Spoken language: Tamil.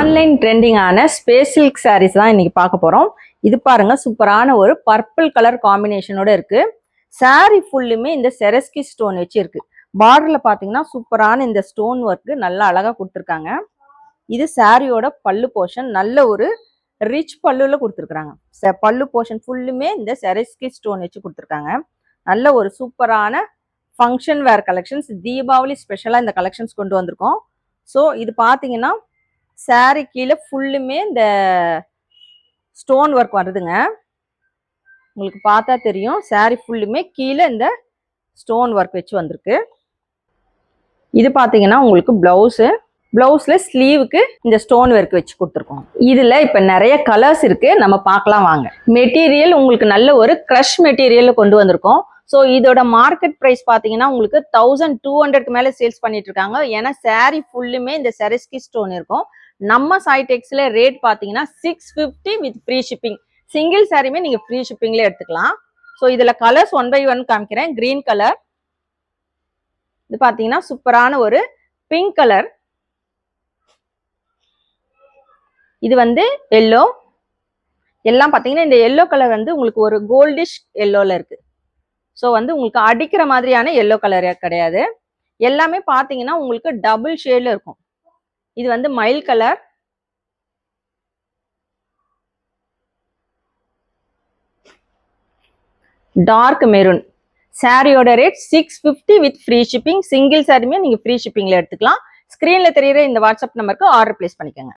ஆன்லைன் ட்ரெண்டிங்கான ஸ்பேஸ் சில்க் சாரீஸ் தான் இன்னைக்கு பார்க்க போறோம். இது பாருங்க, சூப்பரான ஒரு பர்பிள் கலர் காம்பினேஷனோட இருக்கு. சாரீ ஃபுல்லுமே இந்த செரஸ்கி ஸ்டோன் வச்சு இருக்கு. பார்டர்ல பாத்தீங்கன்னா சூப்பரான இந்த ஸ்டோன் ஒர்க் நல்லா அழகா கொடுத்துருக்காங்க. இது சாரியோட பல்லு போர்ஷன், நல்ல ஒரு ரிச் பல்லுல கொடுத்துருக்காங்க. பல்லு போர்ஷன் ஃபுல்லுமே இந்த செரஸ்கி ஸ்டோன் வச்சு கொடுத்துருக்காங்க. நல்ல ஒரு சூப்பரான ஃபங்க்ஷன் வேர் கலெக்ஷன்ஸ், தீபாவளி ஸ்பெஷலா இந்த கலெக்ஷன்ஸ் கொண்டு வந்திருக்கோம். ஸோ இது பார்த்தீங்கன்னா சாரி கீழே ஃபுல்லுமே இந்த ஸ்டோன் ஒர்க் வருதுங்க. உங்களுக்கு பார்த்தா தெரியும், சாரி ஃபுல்லுமே கீழே இந்த ஸ்டோன் ஒர்க் வச்சு வந்திருக்கு. இது பார்த்தீங்கன்னா உங்களுக்கு பிளவுஸ்ல ஸ்லீவுக்கு இந்த ஸ்டோன் ஒர்க் வச்சு கொடுத்துருக்கோம். இதுல இப்ப நிறைய கலர்ஸ் இருக்கு, நம்ம பார்க்கலாம் வாங்க. மெட்டீரியல் உங்களுக்கு நல்ல ஒரு க்ரஷ் மெட்டீரியல் கொண்டு வந்திருக்கோம். ஸோ இதோட மார்க்கெட் ப்ரைஸ் பார்த்தீங்கன்னா உங்களுக்கு 1200க்கு மேலே சேல்ஸ் பண்ணிட்டு இருக்காங்க. ஏன்னா சாரி ஃபுல்லுமே இந்த செரஸ்கி ஸ்டோன் இருக்கும். நம்ம சாய்டெக்ஸ்ல ரேட் பார்த்தீங்கன்னா 650 வித் ஃப்ரீ ஷிப்பிங். சிங்கிள் சாரியுமே நீங்க ஃப்ரீ ஷிப்பிங்ல எடுத்துக்கலாம். ஸோ இதுல கலர்ஸ் 1 by 1 காமிக்கிறேன். கிரீன் கலர், இது பார்த்தீங்கன்னா சூப்பரான ஒரு பிங்க் கலர், இது வந்து எல்லோ. எல்லாம் பார்த்தீங்கன்னா இந்த எல்லோ கலர் வந்து உங்களுக்கு ஒரு கோல்டிஷ் எல்லோல இருக்கு. ஸோ வந்து உங்களுக்கு அடிக்கிற மாதிரியான எல்லோ கலர் கிடையாது. எல்லாமே பார்த்தீங்கன்னா உங்களுக்கு டபுள் ஷேட்ல இருக்கும். இது வந்து மயில் கலர், டார்க் மெரூன். சாரியோட rate 650 with free shipping. Single சாரியுமே நீங்க ஃப்ரீ ஷிப்பிங்ல எடுத்துக்கலாம். ஸ்கிரீன்ல தெரியுற இந்த வாட்ஸ்அப் நம்பருக்கு ஆர்டர் பிளேஸ் பண்ணிக்கோங்க.